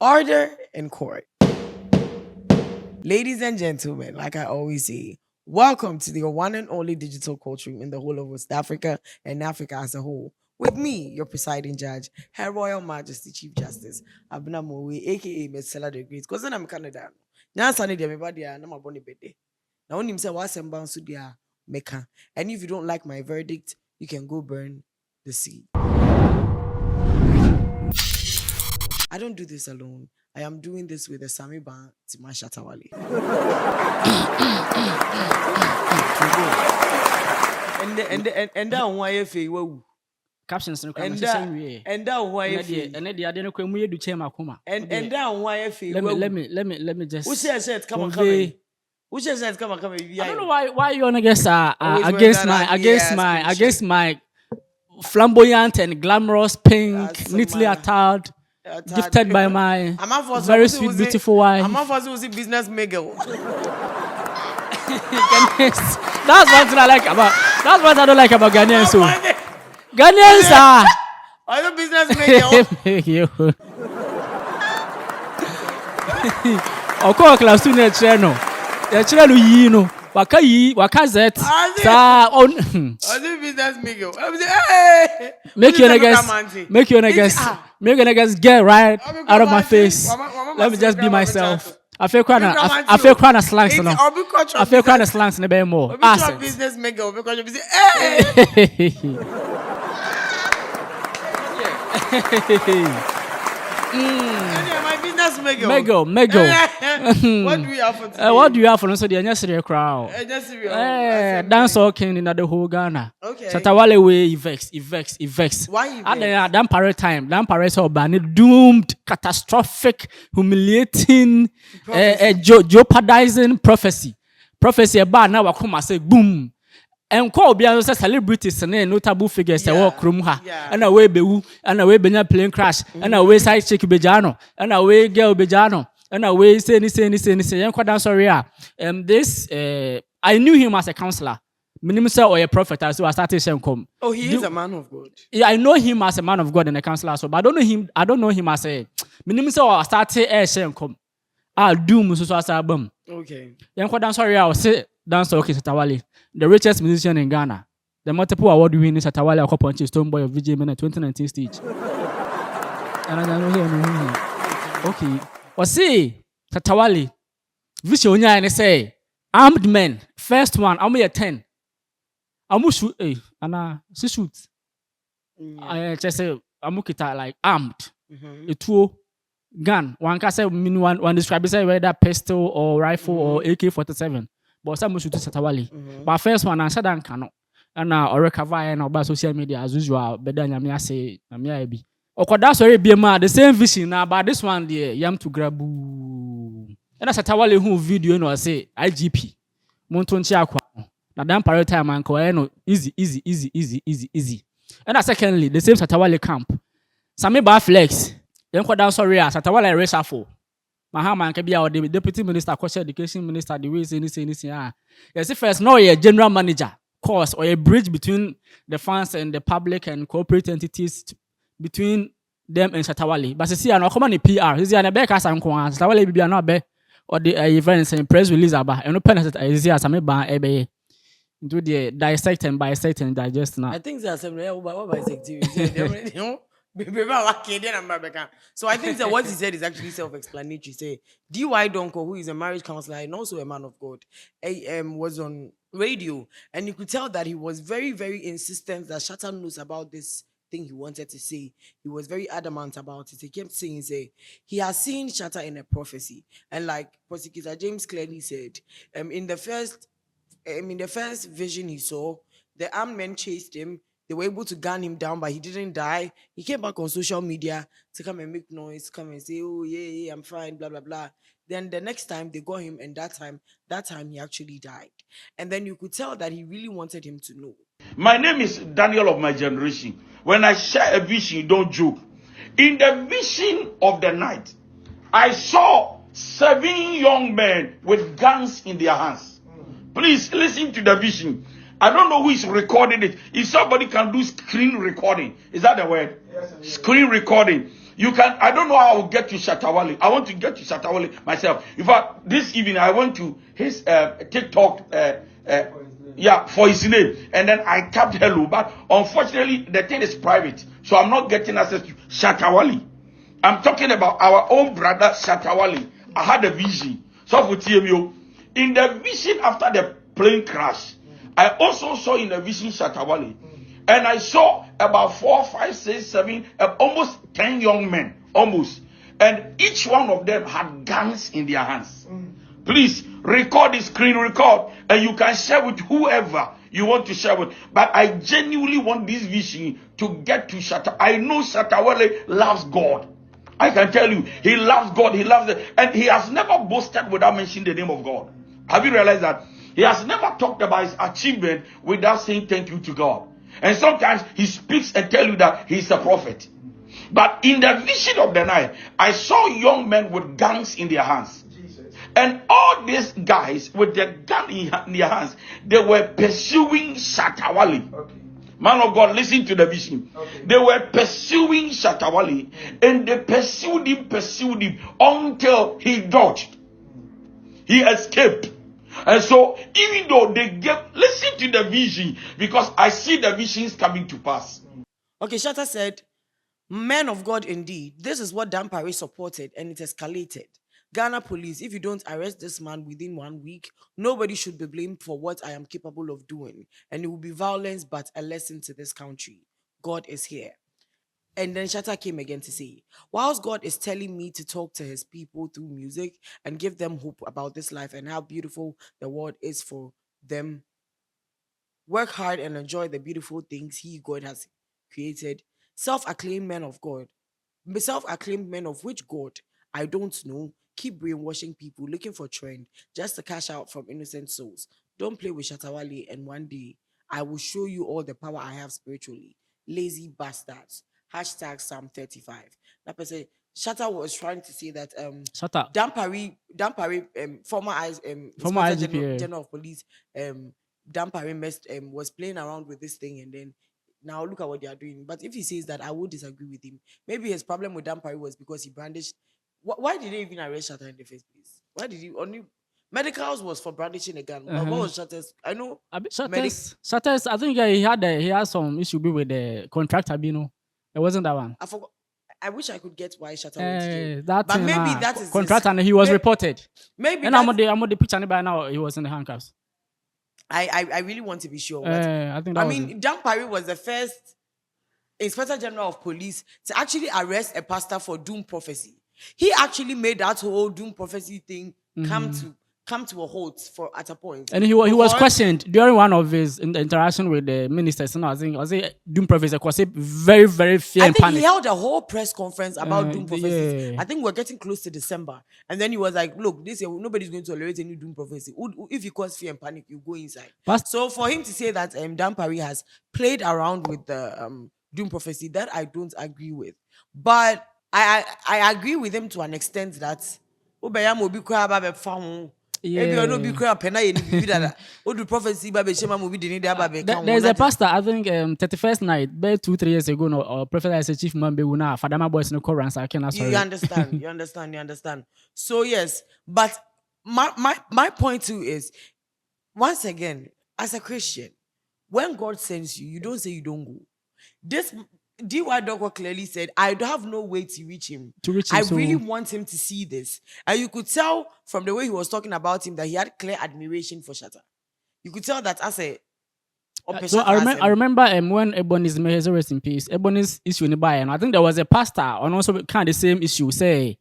Order in court. Ladies and gentlemen, like I always say, welcome to the one and only digital courtroom in the whole of West Africa and Africa as a whole. With me, your presiding judge, Her Royal Majesty Chief Justice Abena Mowe, aka Metsela the Great. Because I'm Canada. Now, Sunday, everybody, I'm a bonny birthday. Now, when you say what's bound to their maker, and if you don't like my verdict, you can go burn the sea. I don't do this alone. I am doing this with the Sammy band to my Shatta Wale. And that why if you captions no and that why if and the other no kwemu edu chema kuma and that why if let me just who says come on who says come on I don't know why you want to guess against my flamboyant and glamorous pink neatly attired gifted by my very sweet beautiful wife. I'm not for business Miguel. That's what I like about. That's what I don't like about Ghanaians. So Ghanaians are the business Miguel. Oko class tu na channel. The channel yi no. Waka zet. Sa on. The business Miguel. Hey. Make your niggas get right out of my face. Let me just be myself. I feel kind of slangs no. I feel kind of slangs in the bit more. Business Miguel because you say hey. My business Miguel. What do we have for today? What do you have for us? So the unnecessary crowd. Dancehall king in the whole Ghana. Okay. Shatta Wale way vex. Why you vex? Damn parade time. Damn parade so bad. Doomed, catastrophic, humiliating, jeopardizing prophecy. Prophecy about now I come and say boom. And call be as celebrities and notable figures that walk room ha and away bewu and away benya plane crash and away side chick bejano and away girl bejano and away say ni sorry this I knew him as a counselor. Minister or a prophet, so I started saying come. Oh, he is a man of God. Yeah, I know him as a man of God and a counselor, so but I don't know him as a minister or I started saying come. Doom so as album. Okay. Young sorry, I will say Dancehall king Shatta Wale, the richest musician in Ghana, the multiple award winning Shatta Wale, a couple Stoneboy of VJ Men 2019 stage. And I don't know. Okay. Or see Shatta Wale, vision and say armed men. First one, I'm here 10. I'm shoot and shoot. I just say I'm like armed. A two gun. One can say one describe it whether pistol or rifle or AK-47. But some shoot Shatta Wale. But first one, I said I cannot. And or recover and about social media as usual. Better than me, I say, I'm here be. Or that's already be the same vision now. But this one, there, yam to grab. And that's Shatta Wale who video, you know, I say IGP. Monton Chiakwa. Now, damn parade time, man, easy. And that's secondly, the same Shatta Wale camp. Sammy bar flex. Then go down sorry, Shatta Wale reshuffle. Mahama can be our deputy minister, question education minister, the way anything. Yes, if first no a general manager course or a bridge between the fans and the public and corporate entities between them and Shatta Wale. But see, I know come on the PR. Is there a back as I'm going? Shatta Wale be not be or the events and press release about and open as here Sammy ban ebe into the dissect and bisect and digest now. I think there's some what bisect you know. So I think that what he said is actually self-explanatory. Say D.Y. Donko, who is a marriage counselor and also a man of God, was on radio, and you could tell that he was very, very insistent that Shatta knows about this thing he wanted to say. He was very adamant about it. He kept saying, he has seen Shatta in a prophecy, and like Prosecutor James clearly said, in the first vision he saw, the armed men chased him. They were able to gun him down, but he didn't die. He came back on social media to come and make noise, come and say, oh, yeah, I'm fine, blah, blah, blah. Then the next time they got him, and that time he actually died. And then you could tell that he really wanted him to know. My name is Daniel of my generation. When I share a vision, don't joke. In the vision of the night, I saw 7 young men with guns in their hands. Please listen to the vision. I don't know who is recording it. If somebody can do screen recording, is that the word? Yes, screen recording. You can, I don't know how I will get to Shatta Wale. I want to get to Shatta Wale myself. In fact, this evening I went to his TikTok, for his name. And then I tapped hello. But unfortunately, the thing is private. So I'm not getting access to Shatta Wale. I'm talking about our own brother Shatta Wale. I had a vision. So for TMU, in the vision after the plane crash, I also saw in the vision Shatta Wale. And I saw about 4, 5, 6, 7, almost 10 young men, almost. And each one of them had guns in their hands. Please record the screen record, and you can share with whoever you want to share with. But I genuinely want this vision to get to Shatta. I know Shatta Wale loves God. I can tell you, he loves God, he loves it. And he has never boasted without mentioning the name of God. Have you realized that? He has never talked about his achievement without saying thank you to God. And sometimes he speaks and tell you that he's a prophet. But in the vision of the night, I saw young men with guns in their hands. Jesus. And all these guys with their gun in their hands, they were pursuing Shatta Wale. Okay. Man of God, listen to the vision. Okay. They were pursuing Shatta Wale, and they pursued him until he dodged. He escaped. And so, even though they listen to the vision, because I see the visions coming to pass. Okay, Shatta said, men of God indeed. This is what Dan Paris supported, and it escalated. Ghana police, if you don't arrest this man within 1 week, nobody should be blamed for what I am capable of doing. And it will be violence, but a lesson to this country. God is here. And then Shatta came again to say, whilst God is telling me to talk to his people through music and give them hope about this life and how beautiful the world is for them, work hard and enjoy the beautiful things he, God, has created. Self-acclaimed men of God. Self-acclaimed men of which God? I don't know. Keep brainwashing people, looking for trend, just to cash out from innocent souls. Don't play with Shatta Wale, and one day I will show you all the power I have spiritually. Lazy bastards. Hashtag Psalm 35. That person, Shatta was trying to say that Shatta. Dan Paris, former Inspector General of Police, Dan Paris was playing around with this thing, and then now look at what they are doing. But if he says that, I would disagree with him. Maybe his problem with Dan Paris was because he brandished. Why did they even arrest Shatta in the first place? Why did he only medicals was for brandishing a gun? But what was Shatta's? I know Shatta's. I think he had some issue with the contractor. It wasn't that one. I forgot. I wish I could get why Shatta went to jail. But maybe that is contract, and he was reported. Maybe. And I'm on the picture by now. He was in the handcuffs. I really want to be sure. I mean, Dan Paris was the first Inspector General of Police to actually arrest a pastor for doom prophecy. He actually made that whole doom prophecy thing come to a halt at a point. And he was questioned during one of his interaction with the ministers. I think was it doom prophecy was very, very fear and panic. He held a whole press conference about doom prophecy. Yeah. I think we're getting close to December, and then he was like, "Look, this year nobody's going to tolerate any doom prophecy. If you cause fear and panic, you go inside." So for him to say that Dan Paris has played around with the doom prophecy, that I don't agree with, but I agree with him to an extent that there's a pastor, I think 31st night, 2-3 years ago, or prophet as a chief man, Fadama boys no Koran. You understand. So yes, but my point too is, once again, as a Christian, when God sends you, you don't say you don't go. This DY Doggo clearly said, I have no way to reach him. I really want him to see this. And you could tell from the way he was talking about him that he had clear admiration for Shatta. You could tell that as a... I remember when Ebony's may rest in peace, Ebony's issue in the buy, and I think there was a pastor on also kind of the same issue, say,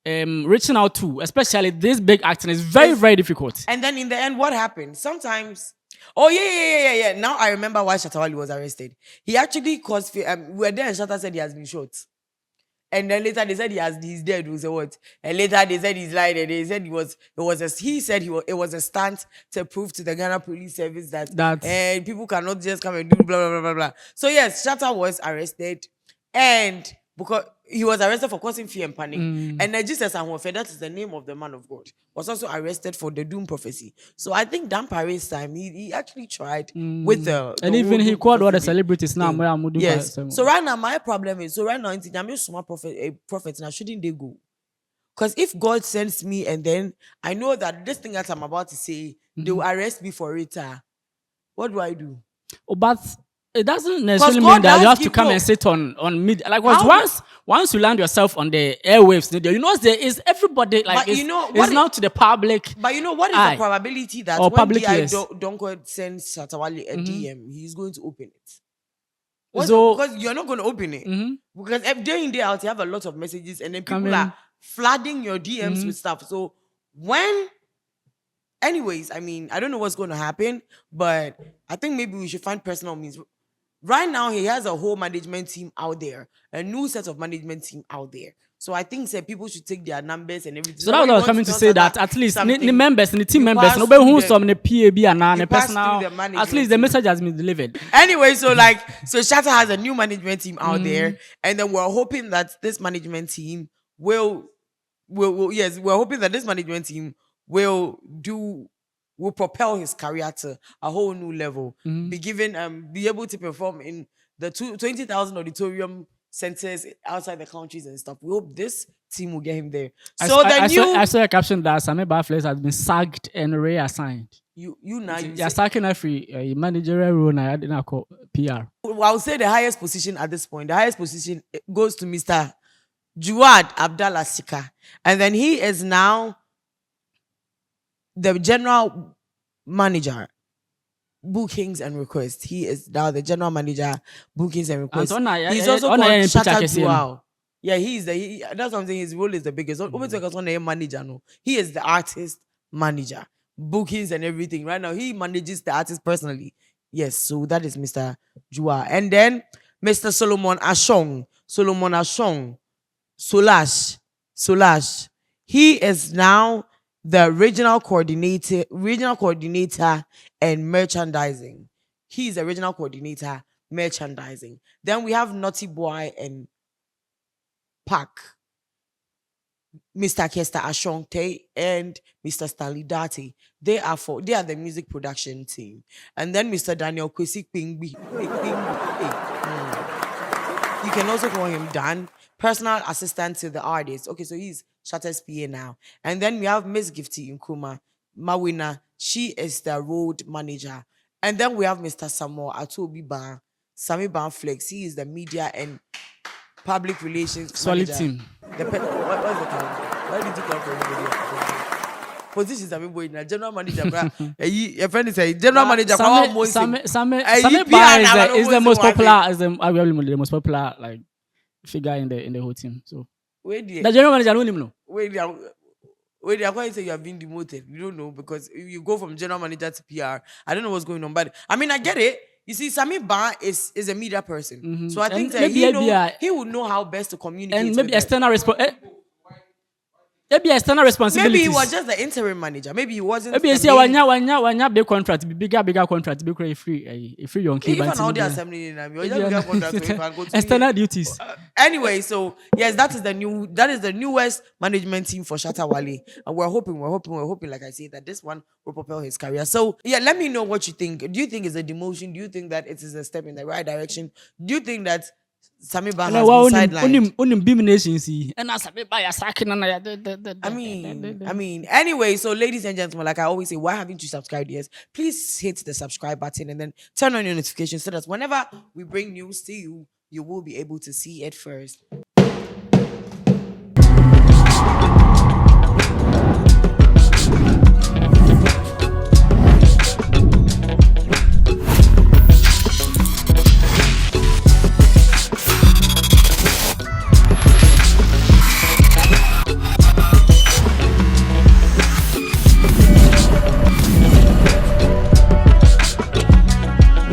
reaching out to, especially this big acting is very, very difficult. And then in the end, what happened? Sometimes... Oh, yeah. Now I remember why Shatta Wale was arrested. He actually caused fear. We were there and Shatta said he has been shot. And then later they said he's dead. We said what? And later they said he's lying. And they said it was a stunt to prove to the Ghana Police Service that and people cannot just come and do blah, blah, blah, blah, blah. So yes, Shatta was arrested. And because he was arrested for causing fear and panic. And Jesus Ahonfe, that is the name of the man of God, was also arrested for the doom prophecy. So I think Dan Paris time, he actually tried with the and even he doom called all the prophecy celebrities now. thing. Yes. So right now, my problem is, so right now, I'm a small prophet now, shouldn't they go? Because if God sends me and then I know that this thing that I'm about to say, they will arrest me for it, what do I do? Oh, but it doesn't necessarily God mean that you does have to give come you- and sit on media. Like How- once you land yourself on the airwaves, you know there is everybody like But it's, you know it's what not to the public. But you know what is Eye. the probability that Or when public DI ears. Donko sends Shatta Wale a DM, he's going to open it? So- Because you're not going to open it. Because day in, day out, you have a lot of messages and then people Come in. are flooding your DMs with stuff. So anyways, I mean, I don't know what's going to happen, but I think maybe we should find personal means. Right now, he has a whole management team out there, a new set of management team out there. So I think people should take their numbers and everything. So that's what I was coming to say, that at least the members and the team you members, pass nobody through who's the- from the PAB and you the pass personal. through the At management least the team. message has been delivered. Anyway, so Shatta has a new management team out there, and then we're hoping that this management team will yes, we're hoping that this management team will propel his career to a whole new level. Be able to perform in the 20,000 auditorium centers outside the countries and stuff. We hope this team will get him there. So I saw a caption that Sammy Barflex has been sacked and reassigned. you now You're sacking every managerial role now. I didn't call PR. I'll say the highest position at this point. The highest position goes to Mr. Juad Abdallah Sika. And then he is now the general manager, bookings and requests. He is now the general manager, bookings and requests. He's also called Shatta Wale. Yeah, that's what I'm saying. His role is the biggest. Manager, no. He is the artist manager, bookings and everything. Right now, he manages the artist personally. Yes, so that is Mr. Jua. And then Mr. Solomon Ashong. Solash. He is now the regional coordinator and merchandising. He is the regional coordinator, merchandising. Then we have Naughty Boy and Pac, Mr. Kester Ashongte and Mr. Stanley Dati. They are the music production team. And then Mr. Daniel Kwesi Pingbi. You can also call him Dan, personal assistant to the artist. Okay, so he's Shatta's PA now. And then we have Miss Gifty Nkrumah Mawina. She is the road manager. And then we have Mr. Samuel Atobi Ban, Sammy Ban Flex. He is the media and public relations Solid manager. team. What's the time? Why did you come from everybody? Positions are being general manager. Your friend is a general manager. Sammy Ba is the most popular. Is arguably the most popular like figure in the whole team. So the general manager don't even know. Wait, I'm going to say you have been demoted. You don't know because you go from general manager to PR. I don't know what's going on, but I mean, I get it. You see, Sammy Ba is a media person, so I think that he would know how best to communicate. And maybe external responsibilities. Maybe he was just the interim manager. Maybe he wasn't. Maybe you see one big contract, bigger contract, big free young kid. Even all the assembly in external duties. Anyway, so yes, that is the newest management team for Shatta Wale, and we're hoping, like I say, that this one will propel his career. So yeah, let me know what you think. Do you think it's a demotion? Do you think that it is a step in the right direction? Do you think that Sammy Ba has been sidelined? I mean, anyway, so ladies and gentlemen, like I always say, why haven't you subscribed yet? Please hit the subscribe button and then turn on your notifications so that whenever we bring news to you, you will be able to see it first.